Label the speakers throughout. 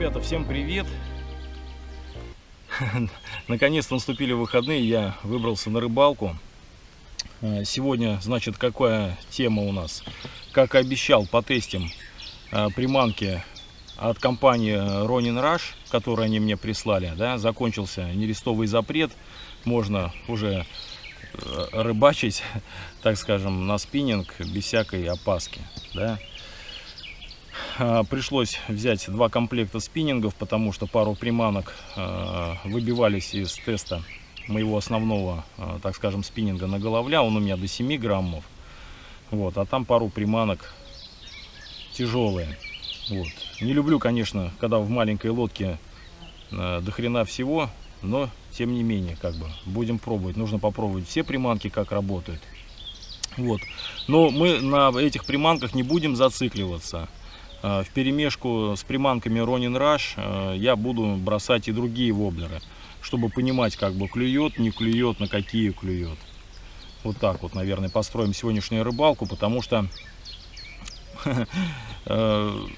Speaker 1: Ребята, всем привет! Наконец-то наступили выходные, я выбрался на рыбалку. Сегодня, значит, какая тема у нас? Как и обещал, потестим приманки от компании Ronin Rush, которые они мне прислали. Да? Закончился нерестовый запрет, можно уже рыбачить, так скажем, на спиннинг без всякой опаски. Да? Пришлось взять 2 комплекта спиннингов, потому что пару приманок выбивались из теста моего основного, так скажем, спиннинга на головля. Он у меня до 7 граммов. Вот, а там пару приманок тяжелые. Вот. Не люблю, конечно, когда в маленькой лодке до хрена всего, но тем не менее, как бы, будем пробовать. Нужно попробовать все приманки, как работают. Вот. Но мы на этих приманках не будем зацикливаться. Вперемешку с приманками Ronin Rush я буду бросать и другие воблеры, чтобы понимать, как бы клюет, не клюет, на какие клюет. Вот так вот, наверное, построим сегодняшнюю рыбалку, потому что ну,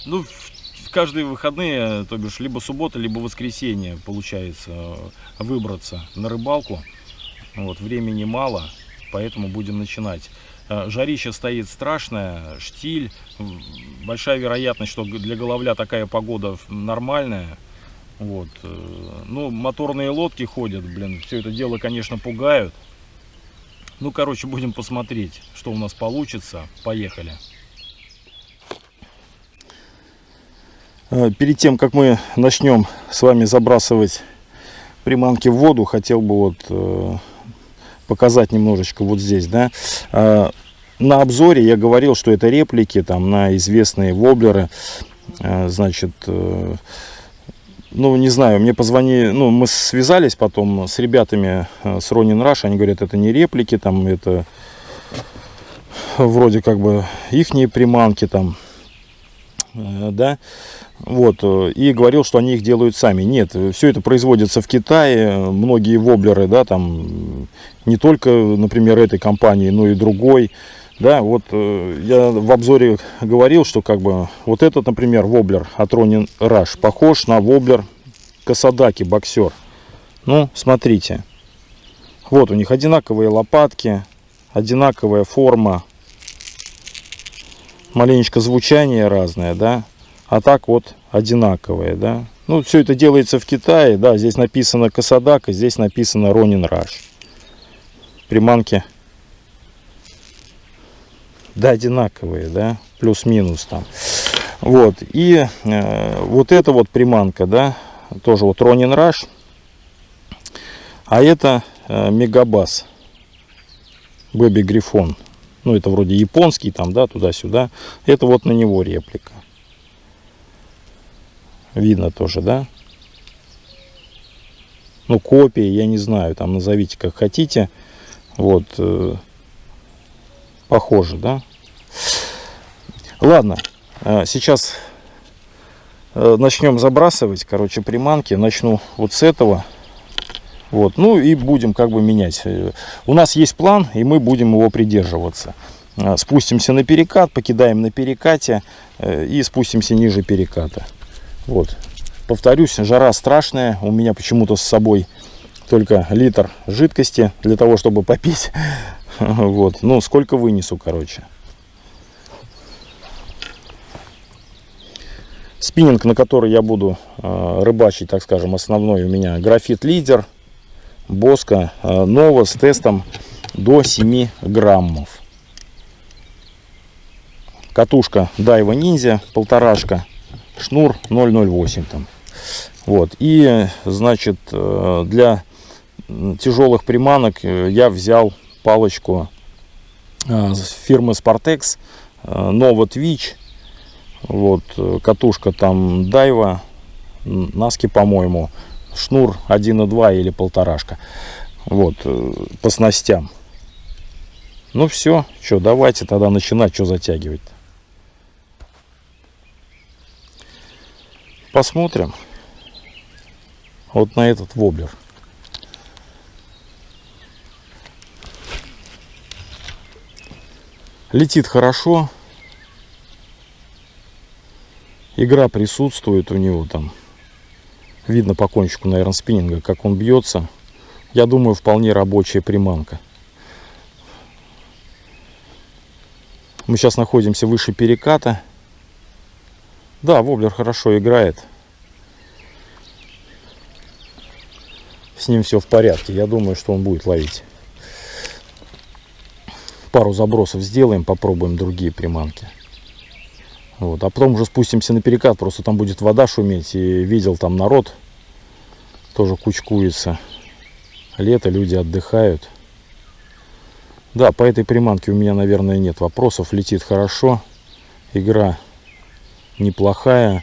Speaker 1: в каждые выходные, то бишь либо суббота, либо воскресенье получается выбраться на рыбалку. Вот, времени мало, поэтому будем начинать. Жарище стоит страшное, штиль, большая вероятность, что для головля такая погода нормальная. Вот. Ну, моторные лодки ходят, блин, все это дело, конечно, пугают. Ну, короче, будем посмотреть, что у нас получится. Поехали. Перед тем, как мы начнем с вами забрасывать приманки в воду, хотел бы вот показать немножечко вот здесь, да. На обзоре я говорил, что это реплики там на известные воблеры. Значит, ну не знаю, мне позвонили, ну мы связались потом с ребятами с Ronin Rush, они говорят, это не реплики, там это вроде как бы ихние приманки там, да. Вот, и говорил, что они их делают сами. Нет, все это производится в Китае. Многие воблеры, да, там не только, например, этой компании, но и другой. Да, вот я в обзоре говорил, что как бы вот этот, например, воблер от Ronin Rush похож на воблер Касадаки боксер. Ну, смотрите. Вот у них одинаковые лопатки, одинаковая форма. Маленечко звучание разное, да. А так вот одинаковые, да. Ну, все это делается в Китае, да. Здесь написано Касадака, здесь написано Ronin Rush. Приманки, да, одинаковые, да, плюс-минус там. Вот, и вот эта вот приманка, да, тоже вот Ronin Rush. А это Мегабас Baby Грифон. Ну, это вроде японский там, да, туда-сюда. Это вот на него реплика. Видно тоже, да? Ну, копия, я не знаю, там назовите как хотите. Вот, похоже, да? Ладно, сейчас начнем забрасывать, короче, приманки. Начну вот с этого. Вот, ну и будем как бы менять. У нас есть план, и мы будем его придерживаться. Спустимся на перекат, покидаем на перекате и спустимся ниже переката. Вот, повторюсь, жара страшная. У меня почему-то с собой только литр жидкости для того, чтобы попить. Вот, ну сколько вынесу, короче. Спиннинг, на который я буду рыбачить, так скажем, основной у меня графит лидер, Боска Нова с тестом до 7 граммов. Катушка Daiwa Ninja 1,5, шнур 0,08 там. Вот, и значит, для тяжелых приманок я взял палочку фирмы Sportex Nova Twitch. Вот, катушка там Daiwa, Наски, по-моему, шнур 1,2 или 1,5. Вот, по снастям. Ну все, что, давайте тогда начинать, что затягивать. Посмотрим вот на этот воблер. Летит хорошо. Игра присутствует у него там. Видно по кончику, наверное, спиннинга, как он бьется. Я думаю, вполне рабочая приманка. Мы сейчас находимся выше переката. Да, воблер хорошо играет. С ним все в порядке. Я думаю, что он будет ловить. Пару забросов сделаем, попробуем другие приманки. Вот. А потом уже спустимся на перекат. Просто там будет вода шуметь. И видел, там народ тоже кучкуется. Лето, люди отдыхают. Да, по этой приманке у меня, наверное, нет вопросов. Летит хорошо. Игра неплохая.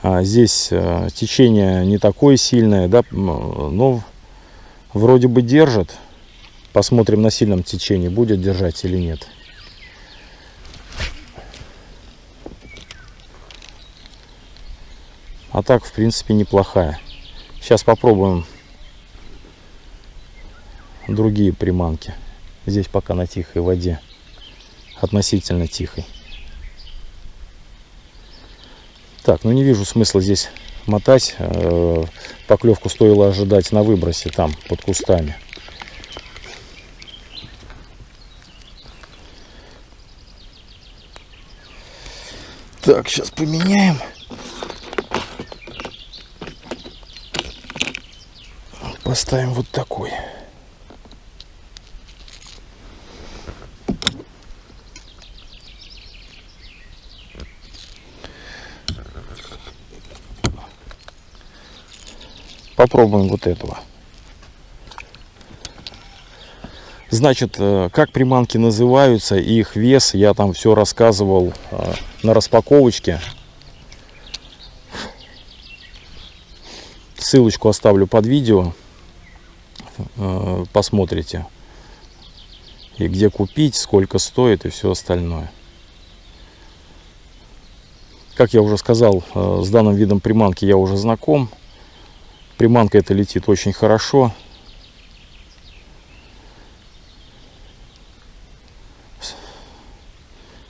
Speaker 1: Здесь течение не такое сильное, да, но вроде бы держит. Посмотрим на сильном течении, будет держать или нет. А так, в принципе, неплохая. Сейчас попробуем другие приманки. Здесь пока на тихой воде. Относительно тихой. Так, ну не вижу смысла здесь мотать. Поклевку стоило ожидать на выбросе, там, под кустами. Так, сейчас поменяем. Поставим вот такой. Попробуем вот этого. Значит, как приманки называются и их вес, я там все рассказывал на распаковочке. Ссылочку оставлю под видео. Посмотрите. И где купить, сколько стоит и все остальное. Как я уже сказал, с данным видом приманки я уже знаком. Приманка эта летит очень хорошо.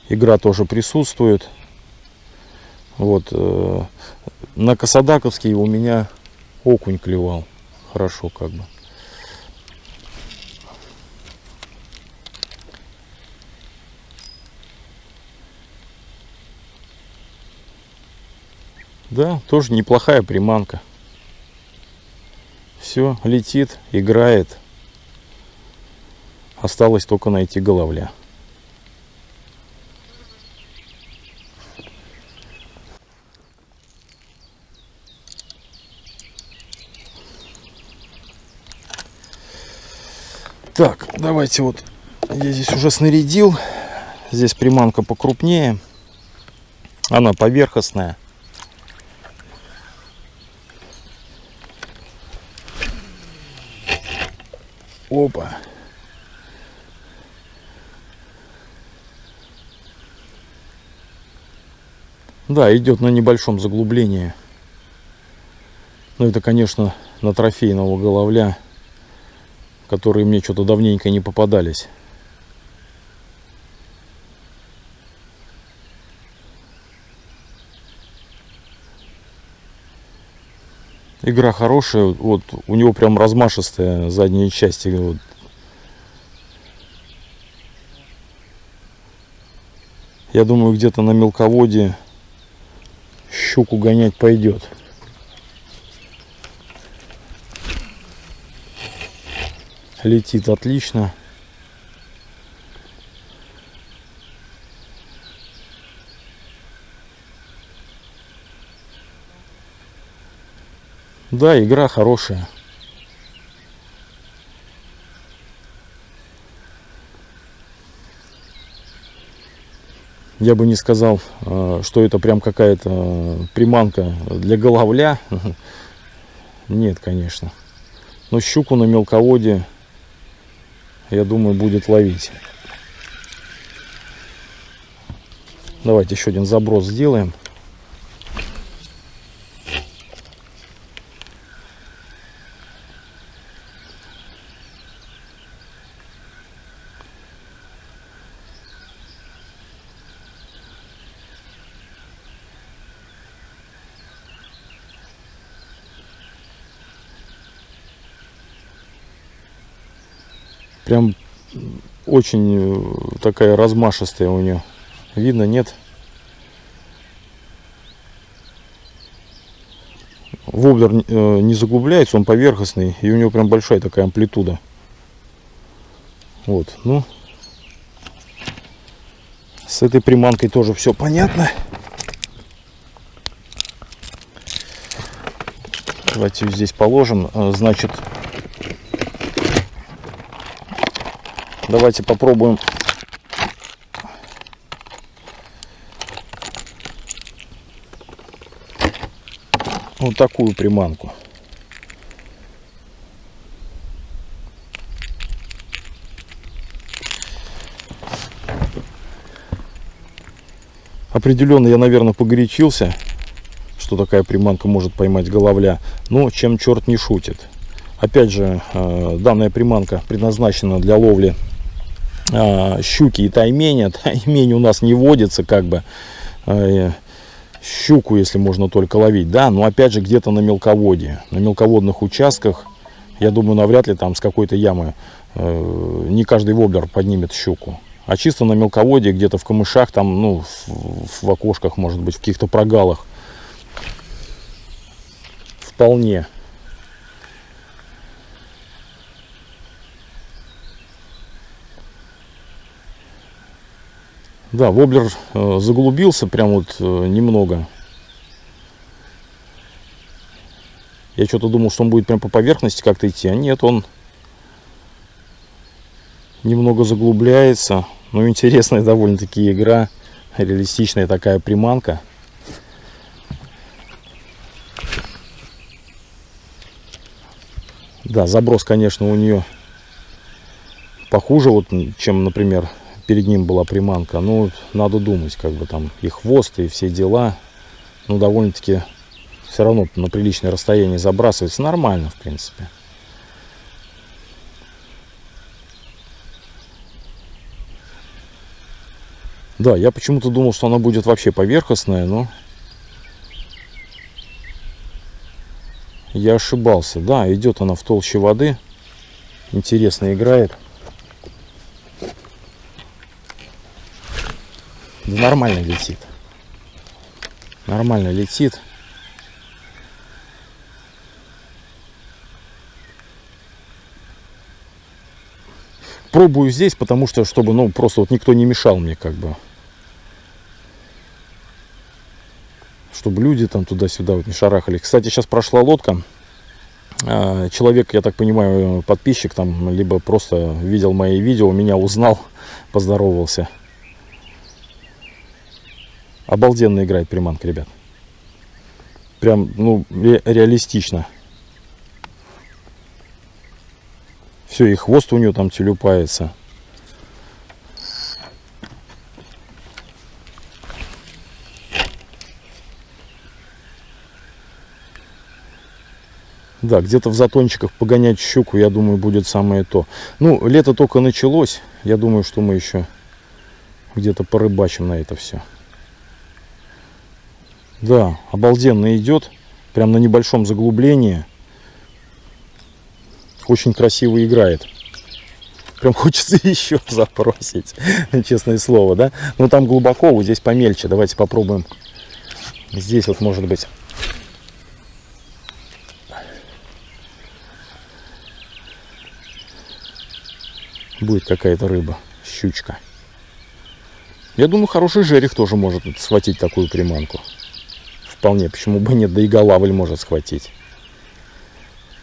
Speaker 1: Игра тоже присутствует. Вот. На Касадаковский у меня окунь клевал. Хорошо как бы. Да, тоже неплохая приманка. Все, летит, играет. Осталось только найти головля. Так, давайте вот я здесь уже снарядил. Здесь приманка покрупнее. Она поверхностная. Опа. Да, идет на небольшом заглублении. Но это, конечно, на трофейного головля, которые мне что-то давненько не попадались. Игра хорошая, вот у него прям размашистая задняя часть. Вот. Я думаю, где-то на мелководье щуку гонять пойдет. Летит отлично. Да, игра хорошая. Я бы не сказал, что это прям какая-то приманка для головля. Нет, конечно. Но щуку на мелководье, я думаю, будет ловить. Давайте еще один заброс сделаем. Прям очень такая размашистая у нее. Видно, нет? Воблер не заглубляется, он поверхностный, и у него прям большая такая амплитуда. Вот, ну, с этой приманкой тоже все понятно. Давайте ее здесь положим. Значит, давайте попробуем вот такую приманку. Определенно я, наверное, погорячился, что такая приманка может поймать головля. Но чем черт не шутит. Опять же, данная приманка предназначена для ловли щуки и тайменя. Таймень у нас не водится, как бы. Щуку, если можно только ловить, да, но опять же где-то на мелководье. На мелководных участках, я думаю, навряд ли там с какой-то ямы не каждый воблер поднимет щуку. А чисто на мелководье, где-то в камышах, там, ну, в окошках, может быть, в каких-то прогалах. Вполне. Да, воблер заглубился прям вот немного. Я что-то думал, что он будет прям по поверхности как-то идти, а нет, он немного заглубляется. Ну, интересная довольно-таки игра, реалистичная такая приманка. Да, заброс, конечно, у нее похуже, вот, чем, например, перед ним была приманка. Ну, надо думать, как бы там и хвост, и все дела. Ну, довольно-таки все равно на приличное расстояние забрасывается. Нормально, в принципе. Да, я почему-то думал, что она будет вообще поверхностная, но я ошибался. Да, идет она в толще воды. Интересно играет. Да, нормально летит. Нормально летит. Пробую здесь, потому что, чтобы, ну, просто вот никто не мешал мне, как бы. Чтобы люди там туда-сюда вот не шарахали. Кстати, сейчас прошла лодка. Человек, я так понимаю, подписчик там, либо просто видел мои видео, меня узнал, поздоровался. Обалденно играет приманка, ребят. Прям, ну, реалистично. Все, и хвост у нее там телюпается. Да, где-то в затончиках погонять щуку, я думаю, будет самое то. Ну, лето только началось. Я думаю, что мы еще где-то порыбачим на это все. Да, обалденно идет. Прям на небольшом заглублении. Очень красиво играет. Прям хочется еще забросить. Честное слово, да? Ну, там глубоко, вот здесь помельче. Давайте попробуем. Здесь вот, может быть... будет какая-то рыба, щучка. Я думаю, хороший жерех тоже может схватить такую приманку. Вполне, почему бы нет, да и голавль может схватить.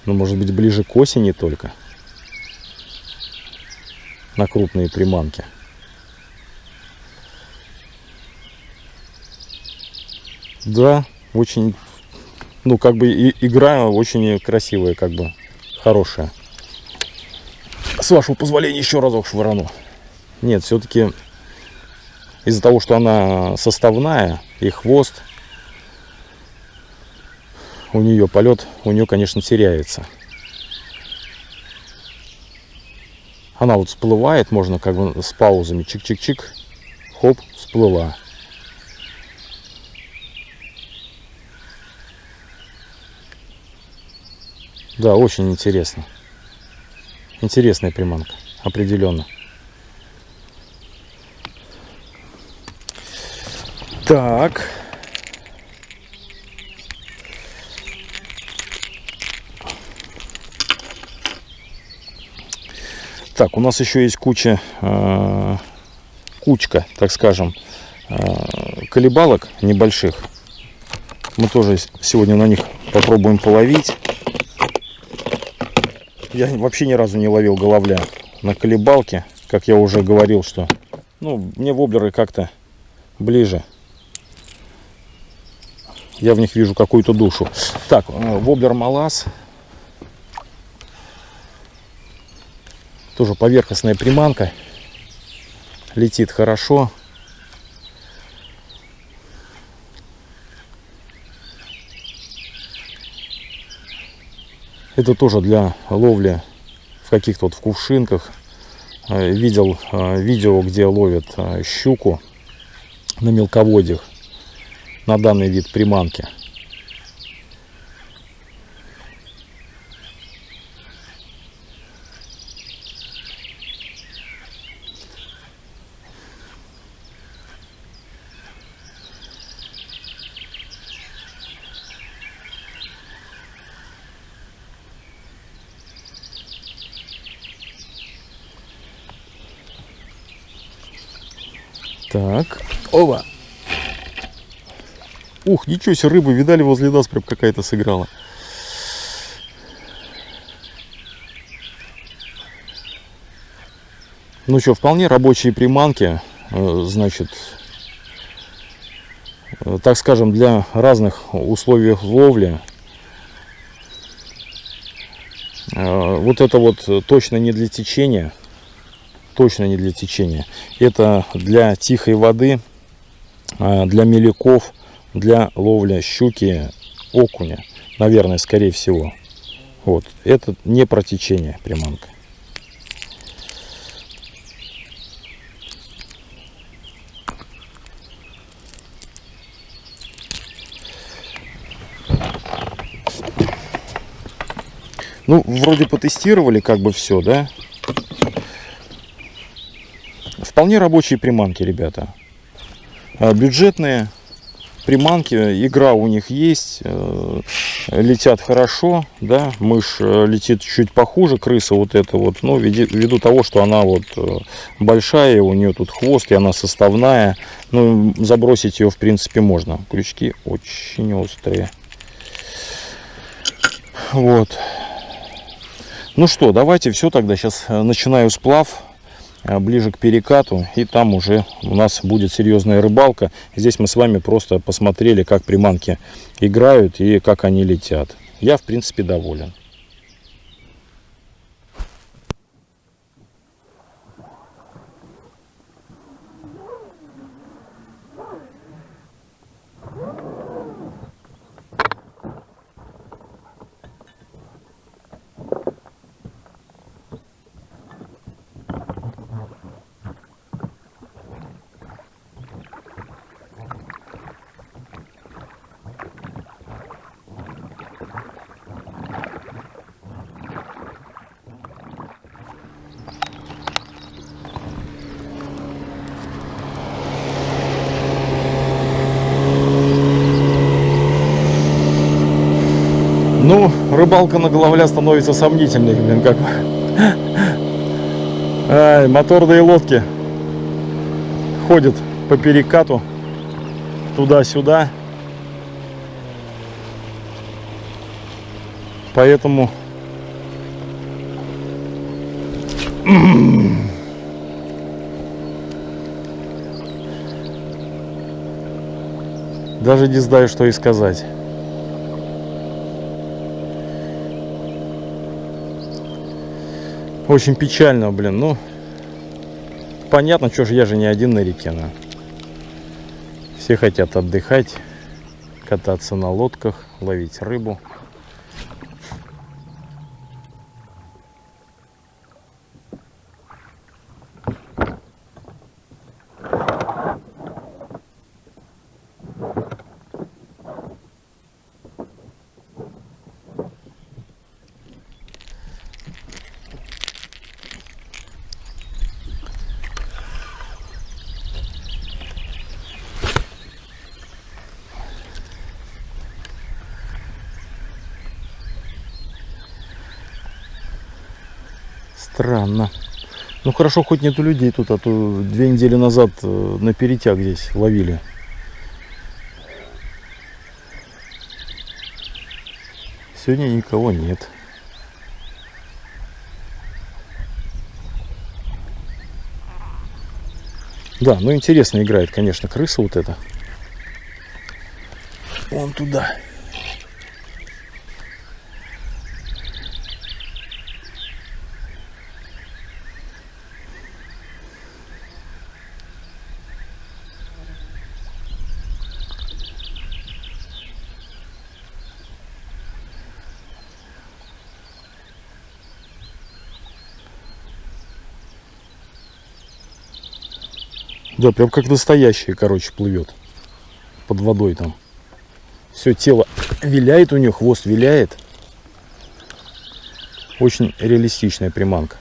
Speaker 1: Но может быть ближе к осени только. На крупные приманки. Да, очень, ну как бы игра очень красивая, как бы хорошая. С вашего позволения еще разок швырну. Нет, все-таки из-за того, что она составная и хвост, у нее полет, у нее, конечно, теряется. Она вот всплывает, можно как бы с паузами, чик-чик-чик, хоп, всплыла. Да, очень интересно. Интересная приманка. определенно. Так. Так, у нас еще есть кучка, так скажем, колебалок небольших. Мы тоже сегодня на них попробуем половить. Я вообще ни разу не ловил головля на колебалке. Как я уже говорил, что мне воблеры как-то ближе. Я в них вижу какую-то душу. Так, воблер Малаз. Тоже поверхностная приманка. Летит хорошо. Это тоже для ловли в каких-то вот в кувшинках. Видел видео, где ловят щуку на мелководьях на данный вид приманки. Так, ова. Ух, ничего себе, рыбу видали, возле нас прям какая-то сыграла. Ну что, вполне рабочие приманки, значит, так скажем, для разных условий ловли. Вот это вот точно не для течения. Точно не для течения. Это для тихой воды, для меляков, для ловли щуки, окуня. Наверное, скорее всего. Вот. Это не про течение приманка. Ну, вроде потестировали как бы все, да? Вполне рабочие приманки, ребята. Бюджетные приманки, игра у них есть, летят хорошо, да, мышь летит чуть похуже, крыса вот эта вот, но ввиду того, что она вот большая, у нее тут хвост, и она составная, ну, забросить ее в принципе можно. Крючки очень острые. Вот. Ну что, давайте все тогда, сейчас начинаю сплав. Ближе к перекату, и там уже у нас будет серьезная рыбалка. Здесь мы с вами просто посмотрели, как приманки играют и как они летят. Я в принципе доволен. Ну, рыбалка на головля становится сомнительной, блин, как бы. Ай, моторные лодки ходят по перекату туда-сюда. Поэтому даже не знаю, что и сказать. Очень печально, блин. Ну, понятно, что же я же не один на реке. Да. Все хотят отдыхать, кататься на лодках, ловить рыбу.
Speaker 2: Странно. Ну хорошо, хоть нету людей тут, а то 2 недели назад на перетяг здесь ловили. Сегодня никого нет. Да, ну интересно играет, конечно, крыса вот эта. Вон туда. Да, прям как настоящее, короче, плывет под водой там. Все тело виляет у нее, хвост виляет. Очень реалистичная приманка.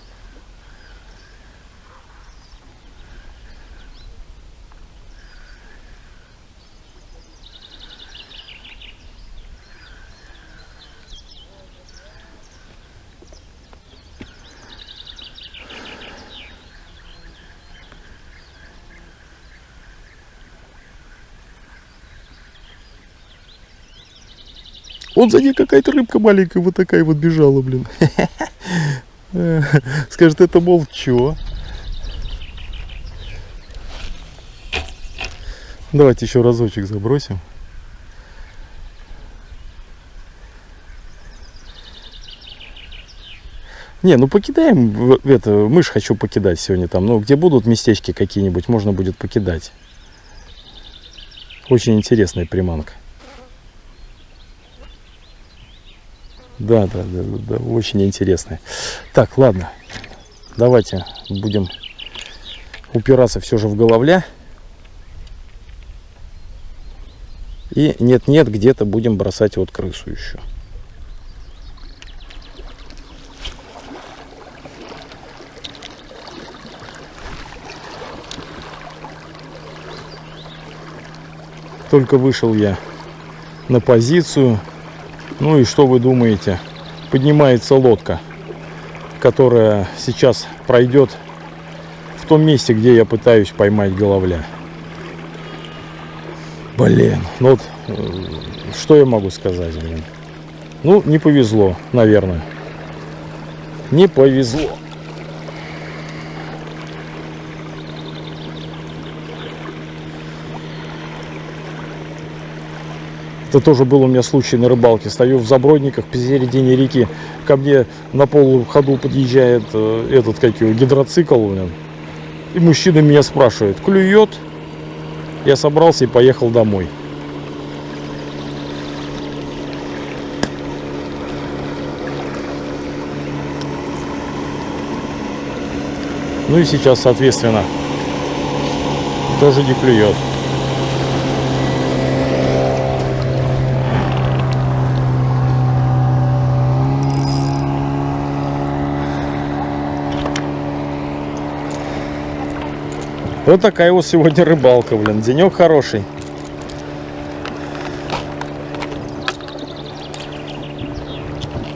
Speaker 2: Вот за ней какая-то рыбка маленькая вот такая вот бежала, блин. Скажет, это, мол, чё? Давайте еще разочек забросим. Не, ну покидаем, это, мышь хочу покидать сегодня там, ну где будут местечки какие-нибудь, можно будет покидать. Очень интересная приманка. Да, очень интересная. Так, ладно, давайте будем упираться все же в головля. И нет-нет, где-то будем бросать вот крысу еще. Только вышел я на позицию. Ну и что вы думаете? Поднимается лодка, которая сейчас пройдет в том месте, где я пытаюсь поймать головля. Блин, ну вот что я могу сказать, блин? Ну, не повезло, наверное. Не повезло. Это тоже был у меня случай на рыбалке. Стою в Забродниках посередине реки. Ко мне на полуходу подъезжает этот, как его, гидроцикл. И мужчина меня спрашивает, клюет? Я собрался и поехал домой. Ну и сейчас, соответственно, тоже не клюет. Вот такая вот сегодня рыбалка, блин. Денек хороший.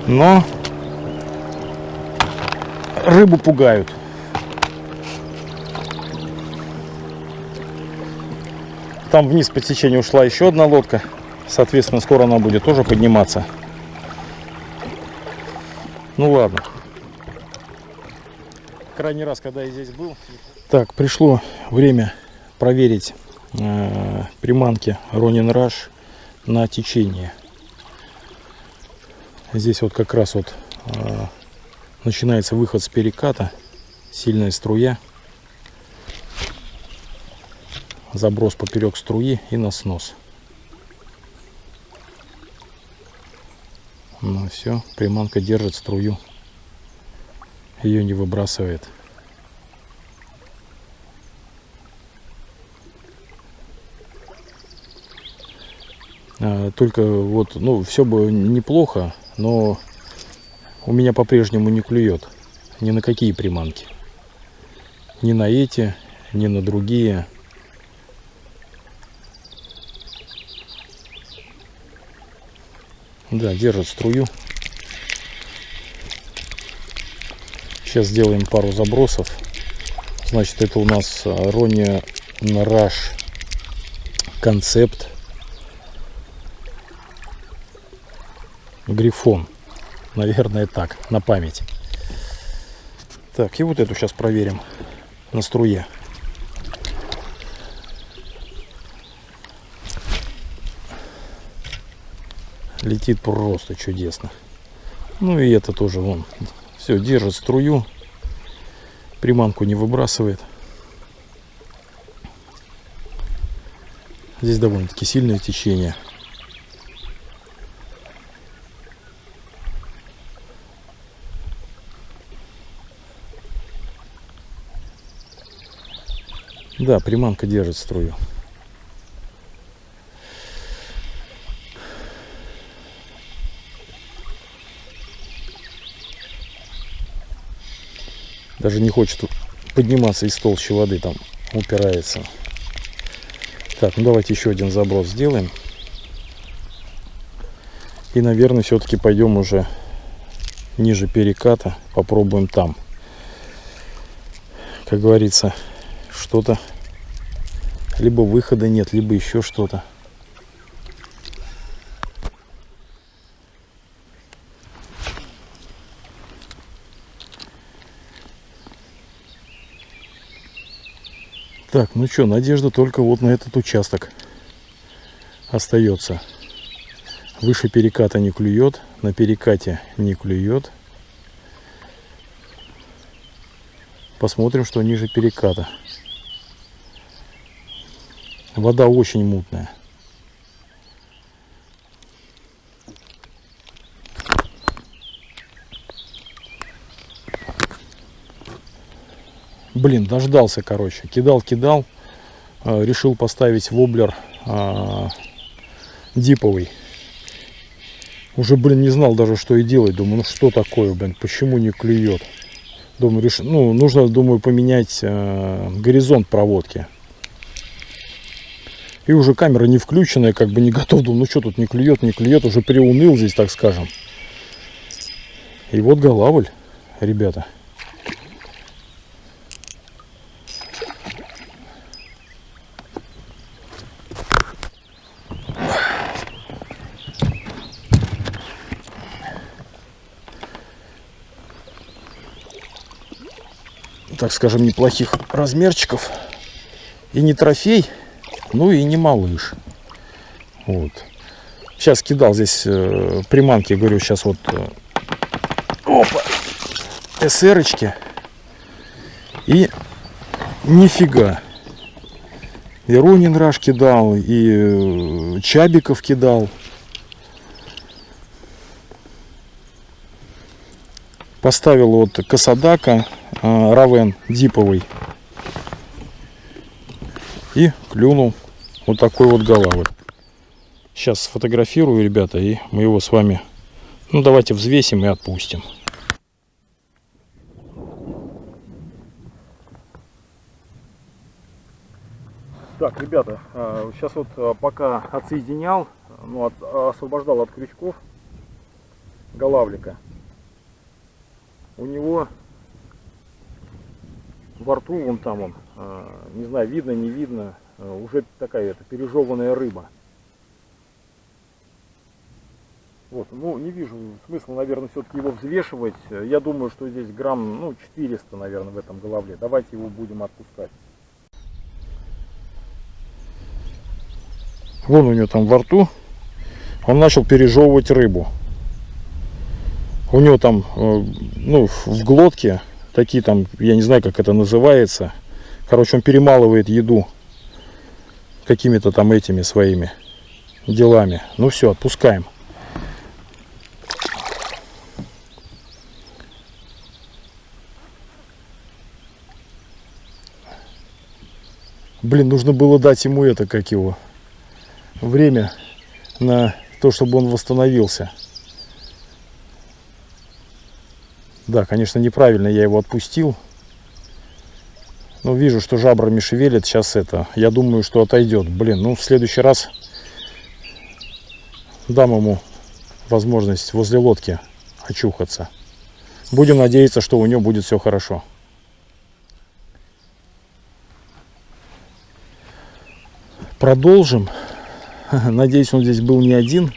Speaker 2: Но рыбу пугают. Там вниз по течению ушла еще одна лодка. Соответственно, скоро она будет тоже подниматься. Ну ладно. Крайний раз, когда я здесь был. Так, пришло время проверить приманки Ronin Rush на течение. Здесь вот как раз вот начинается выход с переката, сильная струя, заброс поперек струи и на снос. Ну все, приманка держит струю, ее не выбрасывает. Только вот, ну, все бы неплохо, но у меня по-прежнему не клюет ни на какие приманки. Ни на эти, ни на другие. Да, держит струю. Сейчас сделаем пару забросов. Значит, это у нас Ronnie Rush Concept Грифон. Наверное, так, на память. Так, и вот эту сейчас проверим на струе. Летит просто чудесно. Ну и это тоже вон. Все, держит струю. Приманку не выбрасывает. Здесь довольно-таки сильное течение. Да, приманка держит струю. Даже не хочет подниматься из толщи воды, там упирается. Так, ну давайте еще один заброс сделаем. И, наверное, все-таки пойдем уже ниже переката. Попробуем там. Как говорится, что-то. Либо выхода нет, либо еще что-то. Так, ну что, надежда только вот на этот участок остается. Выше переката не клюет, на перекате не клюет. Посмотрим, что ниже переката. Вода очень мутная. Блин, дождался, короче. Кидал, решил поставить воблер диповый. Уже, блин, не знал даже, что и делать. Думаю, ну что такое, блин, почему не клюет? Думаю, ну, нужно, думаю, поменять горизонт проводки. И уже камера не включенная, как бы не готов. Думаю, ну что тут не клюет, уже приуныл здесь, так скажем. И вот голавль, ребята. Так скажем, неплохих размерчиков. И не трофей, ну и не малыш. Вот. Сейчас кидал здесь приманки, говорю, сейчас вот опа, СРочки. И нифига. И Ronnie Rush кидал, и чабиков кидал. Поставил вот Касадака Равен диповый. И клюнул вот такой вот голавль. Сейчас сфотографирую, ребята, и мы его с вами, ну, давайте взвесим и отпустим. Так, ребята, сейчас вот пока отсоединял, ну, освобождал от крючков голавлика. У него во рту, вон там он, не знаю, видно, не видно, уже такая пережеванная рыба. Вот, ну, не вижу смысла, наверное, все-таки его взвешивать. Я думаю, что здесь грамм, ну, 400, наверное, в этом головле. Давайте его будем отпускать. Вон у него там во рту, он начал пережевывать рыбу. У него там, ну, в глотке такие там, я не знаю, как это называется. Короче, он перемалывает еду какими-то там этими своими делами. Ну все, отпускаем. Блин, нужно было дать ему это, как его, время на то, чтобы он восстановился. Да, конечно, неправильно я его отпустил. Но вижу, что жабрами шевелит. Сейчас это, я думаю, что отойдет. Блин, ну в следующий раз дам ему возможность возле лодки очухаться. Будем надеяться, что у него будет все хорошо. Продолжим. Надеюсь, он здесь был не один.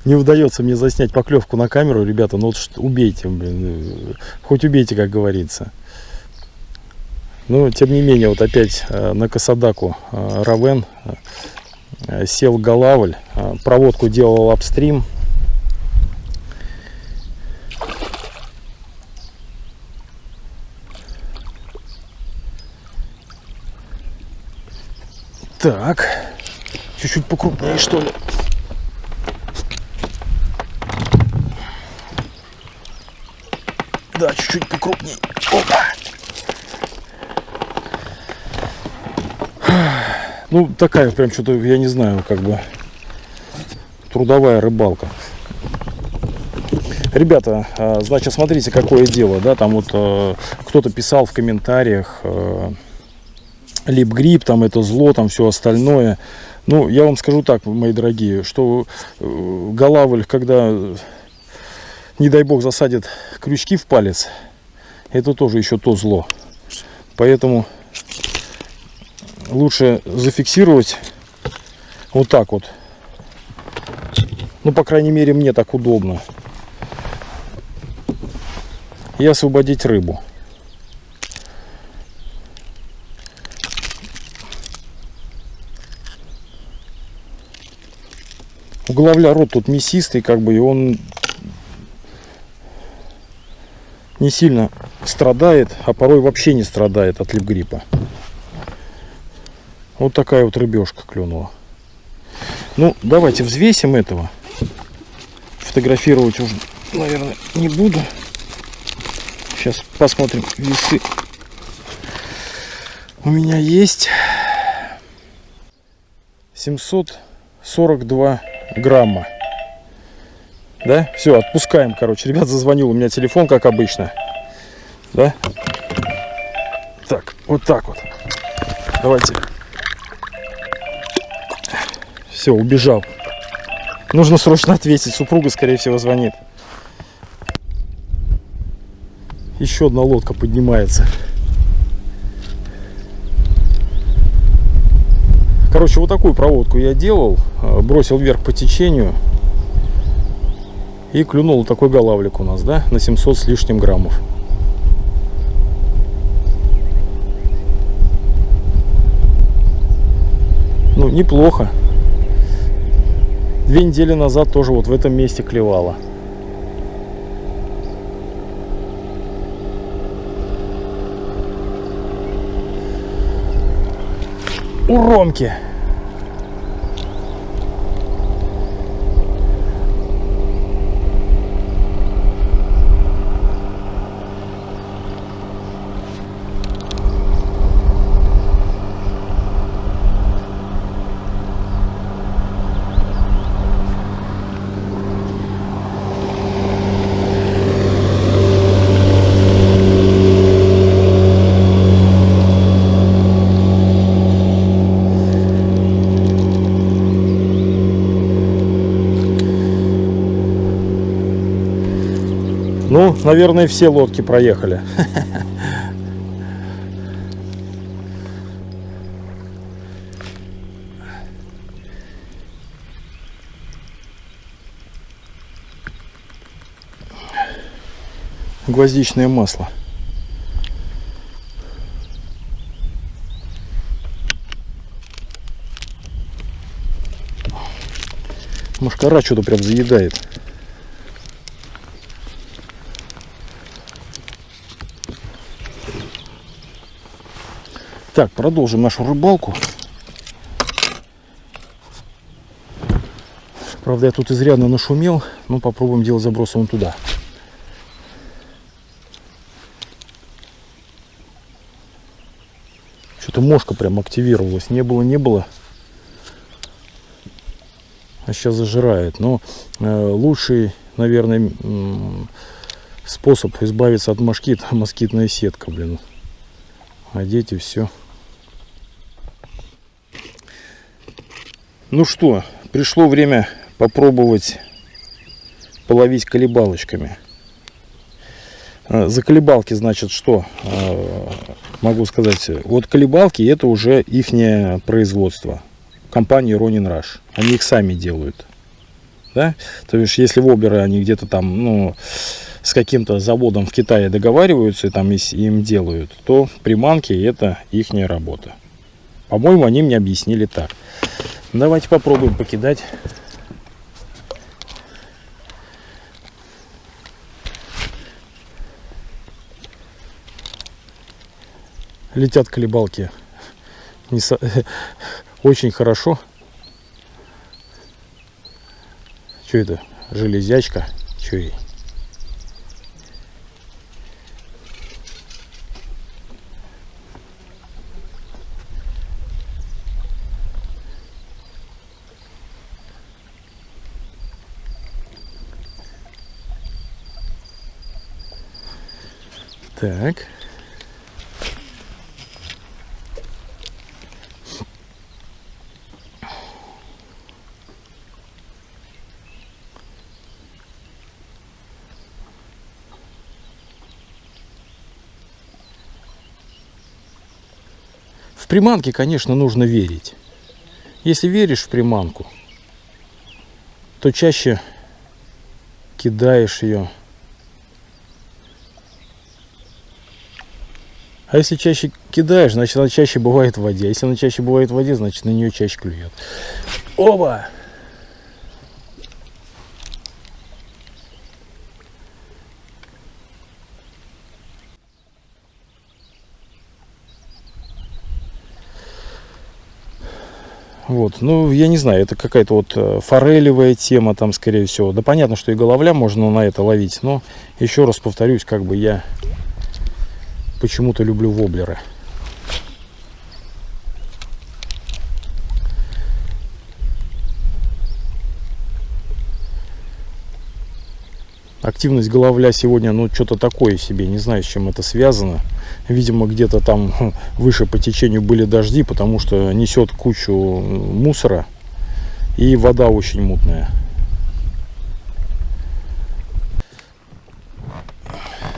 Speaker 2: Не удается мне заснять поклевку на камеру, ребята, ну вот убейте, блин, хоть убейте, как говорится. Но тем не менее, вот опять на Касадаку Равен сел голавль, проводку делал апстрим. Так, чуть-чуть покрупнее, что ли. Да, чуть-чуть покрупнее. Опа. Ну, такая прям что-то, я не знаю, как бы трудовая рыбалка. Ребята, значит, смотрите, какое дело, да, там вот кто-то писал в комментариях, лип-гриб, там это зло, там все остальное. Ну, я вам скажу так, мои дорогие, что голавль, когда, не дай бог, засадит крючки в палец, это тоже еще то зло. Поэтому лучше зафиксировать вот так вот. Ну, по крайней мере, мне так удобно. И освободить рыбу. У головля рот тут мясистый, как бы, и он не сильно страдает, а порой вообще не страдает от лип-гриппа. Вот такая вот рыбешка клюнула. Ну, давайте взвесим этого. Фотографировать уже, наверное, не буду. Сейчас посмотрим весы. У меня есть 742 грамма. Да? Все, отпускаем, короче. Ребят, зазвонил у меня телефон, как обычно. Да? Так, вот так вот. Давайте. Все, убежал. Нужно срочно ответить. Супруга, скорее всего, звонит. Еще одна лодка поднимается. Короче, вот такую проводку я делал. Бросил вверх по течению. И клюнул такой голавлик у нас, да, на 700 с лишним граммов. Ну, неплохо. 2 недели назад тоже вот в этом месте клевало. У Ромки. Ну, наверное, все лодки проехали. Гвоздичное масло. Мошкара что-то прям заедает. Так, продолжим нашу рыбалку. Правда, я тут изрядно нашумел, но попробуем делать заброс вон туда. Что-то мошка прям активировалась. Не было. А сейчас зажирает. Но лучший, наверное, способ избавиться от москит, москитная сетка, блин. Одеть и все. Ну что, пришло время попробовать половить колебалочками. За колебалки, значит, что могу сказать? Вот колебалки — это уже ихнее производство. Компании Ronin Rush. Они их сами делают. Да? То есть, если воблеры они где-то там, ну, с каким-то заводом в Китае договариваются и там им делают, то приманки — это ихняя работа. По-моему, они мне объяснили так. Давайте попробуем покидать. Летят колебалки очень хорошо. Что это? Железячка? Что ей? Так. В приманке, конечно, нужно верить. Если веришь в приманку, то чаще кидаешь ее. А если чаще кидаешь, значит она чаще бывает в воде. А если она чаще бывает в воде, значит на нее чаще клюет. Оба! Вот, ну, я не знаю, это какая-то вот форелевая тема там, скорее всего. Да понятно, что и головля можно на это ловить, но еще раз повторюсь, как бы я почему-то люблю воблеры. Активность головля сегодня, ну, что-то такое себе, не знаю, с чем это связано. Видимо, где-то там выше по течению были дожди, потому что несет кучу мусора и вода очень мутная.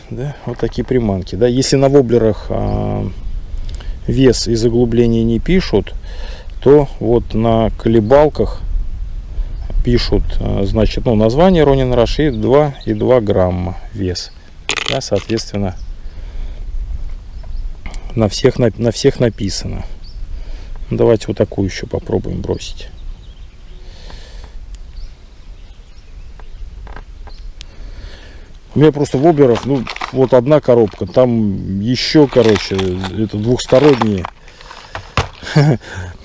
Speaker 2: Да, вот такие приманки. Да, если на воблерах вес и заглубление не пишут, то вот на колебалках пишут, значит, ну, название Ronin Rush и 2,2 грамма вес. Да, соответственно, на всех написано. Давайте вот такую еще попробуем бросить. У меня просто воблеров, ну, вот одна коробка, там еще, короче, это двухсторонние.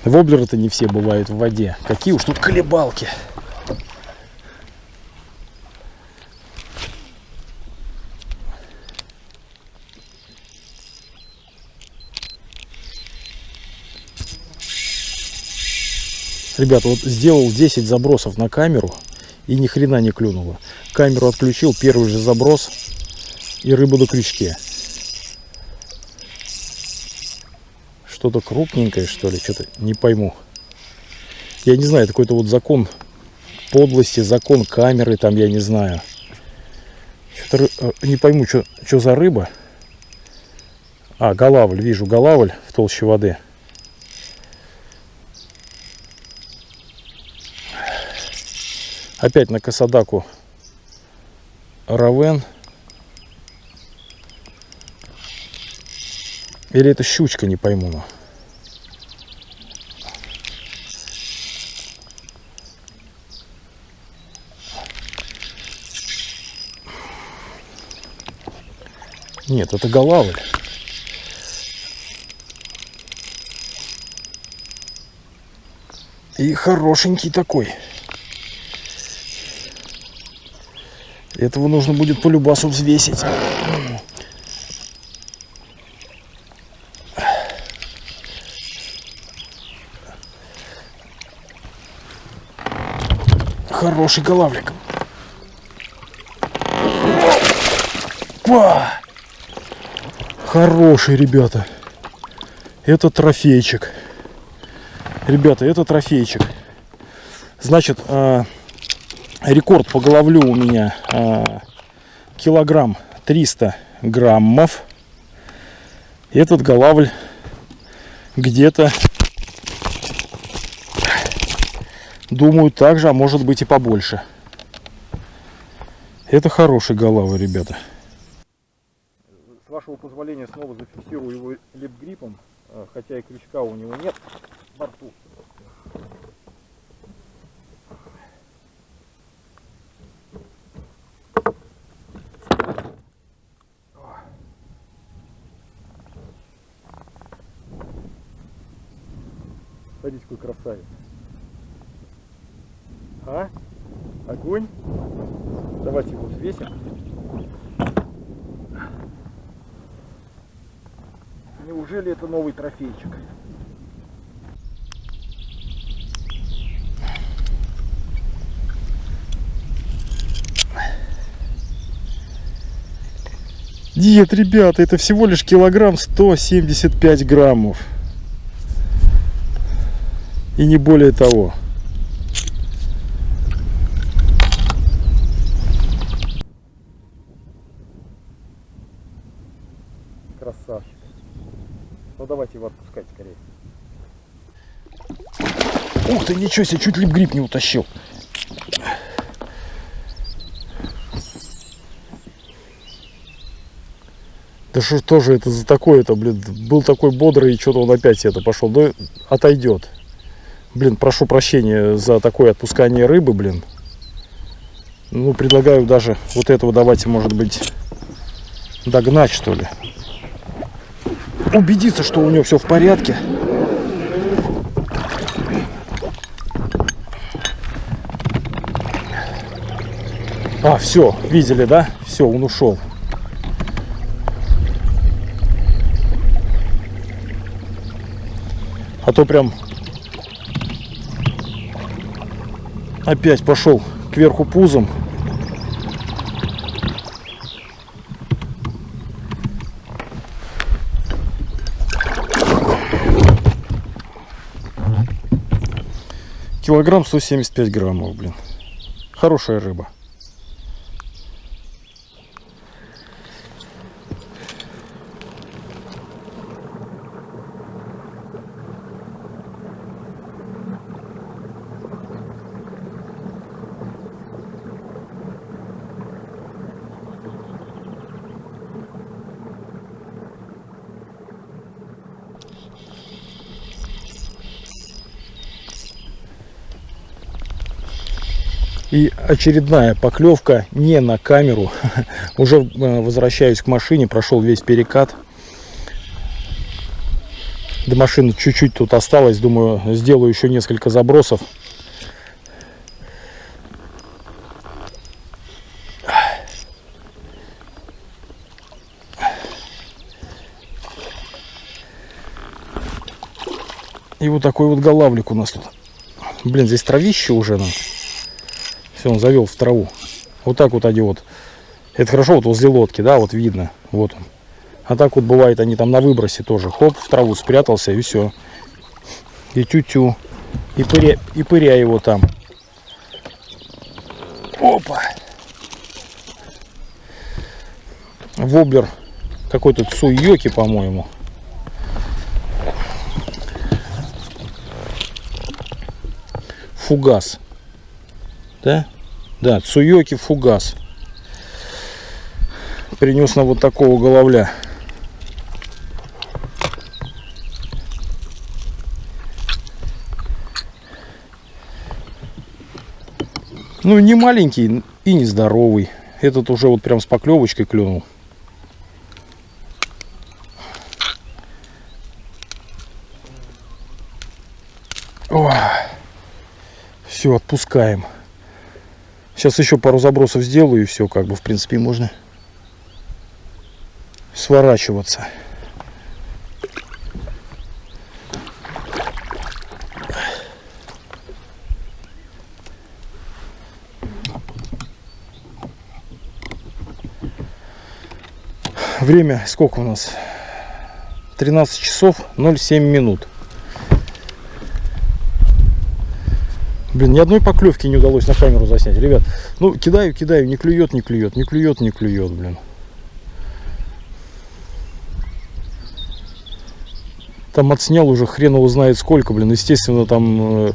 Speaker 2: Воблеры-то не все бывают в воде. Какие уж тут колебалки. Ребята, вот сделал 10 забросов на камеру и ни хрена не клюнуло. Камеру отключил, первый же заброс и рыба на крючке. Что-то крупненькое, что ли, что-то не пойму. Я не знаю, это какой-то вот закон подлости, закон камеры, там, я не знаю. Что-то не пойму, что за рыба. А, голавль, вижу голавль в толще воды. Опять на косодаку равен. Или это щучка, не пойму. Нет, это голавль. И хорошенький такой. Этого нужно будет по любасу взвесить. Хороший голавлик. Опа! Хороший, ребята. Это трофейчик. Ребята, это трофейчик. Значит, рекорд по головлю у меня килограмм 300 граммов. Этот голавль где-то, думаю, так же, а может быть и побольше. Это хороший голавль, ребята. С вашего позволения снова зафиксирую его лип-гриппом, хотя и крючка у него нет во рту. Смотрите, какой красавец. А? Огонь. Давайте его взвесим. Неужели это новый трофейчик? Нет, ребята, это всего лишь килограмм 175 граммов. И не более того. Красавчик. Ну давайте его отпускать скорее. Ух ты, ничего себе, чуть лип-грипп не утащил. Да что же это за такое-то, блин, был такой бодрый, и что-то он опять это пошел, да отойдет. Блин, прошу прощения за такое отпускание рыбы, блин. Ну, предлагаю даже вот этого давайте, может быть, догнать, что ли. Убедиться, что у него все в порядке. А, все, видели, да? Все, он ушел. А то прям опять пошел кверху пузом. Килограмм 175 граммов, блин. Хорошая рыба. И очередная поклевка не на камеру. Уже возвращаюсь к машине, прошел весь перекат. До машины чуть-чуть тут осталось. Думаю, сделаю еще несколько забросов. И вот такой вот голавлик у нас тут. Блин, здесь травище уже нам. Все, он завел в траву. Вот так вот они вот. Это хорошо вот возле лодки, да, вот видно. Вот он. А так вот бывает, они там на выбросе тоже. Хоп, в траву спрятался и все. И тю-тю. И пыря его там. Опа. Воблер какой-то цуйоки, по-моему. Фугас. Да? Да, цуйоки фугас. Принес на вот такого головля. Ну, не маленький и не здоровый. Этот уже вот прям с поклевочкой клюнул. Все, отпускаем. Сейчас еще пару забросов сделаю, и все, как бы, в принципе, можно сворачиваться. Время сколько у нас? 13 часов 07 минут. Блин, ни одной поклевки не удалось на камеру заснять. Ребят, ну кидаю, не клюет, блин. Там отснял уже хрен его знает сколько, блин. Естественно, там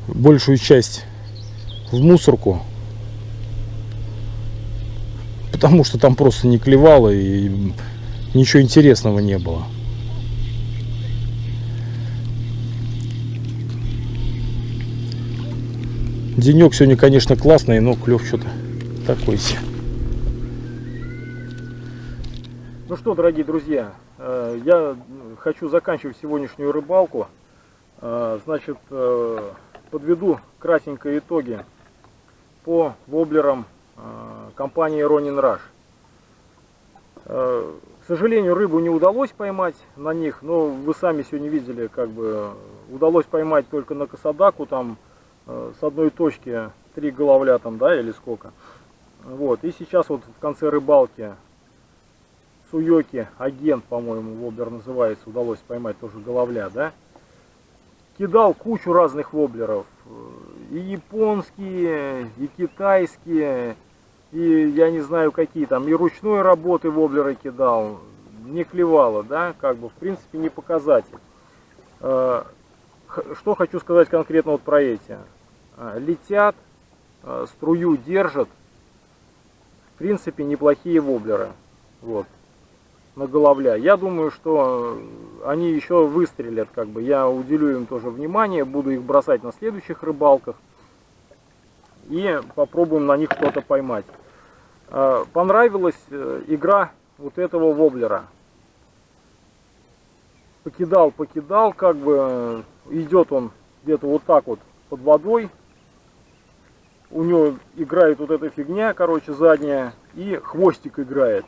Speaker 2: большую часть в мусорку. Потому что там просто не клевало и ничего интересного не было. Денек сегодня, конечно, классный, но клев что-то такой себе. Ну что, дорогие друзья, я хочу заканчивать сегодняшнюю рыбалку. Значит, подведу кратенько итоги по воблерам компании Ronin Rush. К сожалению, рыбу не удалось поймать на них, но вы сами сегодня видели, как бы удалось поймать только на косодаку, там с одной точки 3 головля там, да, или сколько. Вот, и сейчас вот в конце рыбалки Суёки, агент, по-моему, воблер называется, удалось поймать тоже головля, да. Кидал кучу разных воблеров, и японские, и китайские, и я не знаю какие там, и ручной работы воблеры кидал, не клевало, да, как бы в принципе не показатель. Что хочу сказать конкретно вот про эти. Летят, струю держат, в принципе неплохие воблеры, вот, на головля. Я думаю, что они еще выстрелят, как бы, я уделю им тоже внимание, буду их бросать на следующих рыбалках и попробуем на них что-то поймать. Понравилась игра вот этого воблера. Покидал, как бы идет он где-то вот так вот под водой. У него играет вот эта фигня, короче, задняя, и хвостик играет.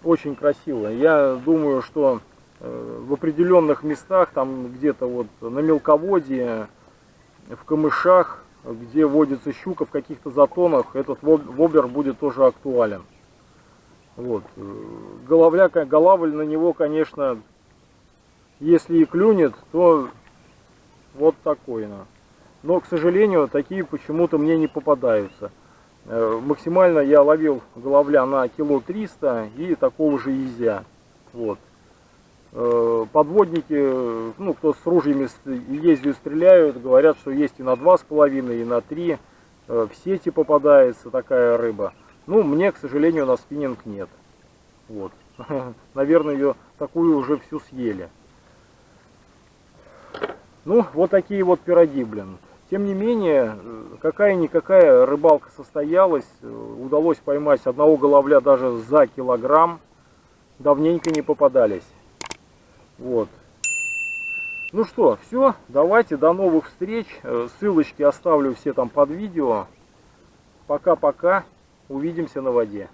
Speaker 2: Очень красиво. Я думаю, что в определенных местах, там где-то вот на мелководье, в камышах, где водится щука, в каких-то затонах, этот воблер будет тоже актуален. Вот. Голавль на него, конечно, если и клюнет, то вот такой. Но, к сожалению, такие почему-то мне не попадаются. Максимально я ловил головля на кило 300 и такого же езя. Вот. Подводники, ну, кто с ружьями ездят, стреляют, говорят, что есть и на 2,5, и на 3. В сети попадается такая рыба. Ну, мне, к сожалению, на спиннинг нет. Вот. Наверное, ее такую уже всю съели. Ну, вот такие вот пироги, блин. Тем не менее, какая-никакая рыбалка состоялась. Удалось поймать одного головля даже за килограмм. Давненько не попадались. Вот. Ну что, все. Давайте, до новых встреч. Ссылочки оставлю все там под видео. Пока-пока. Увидимся на воде.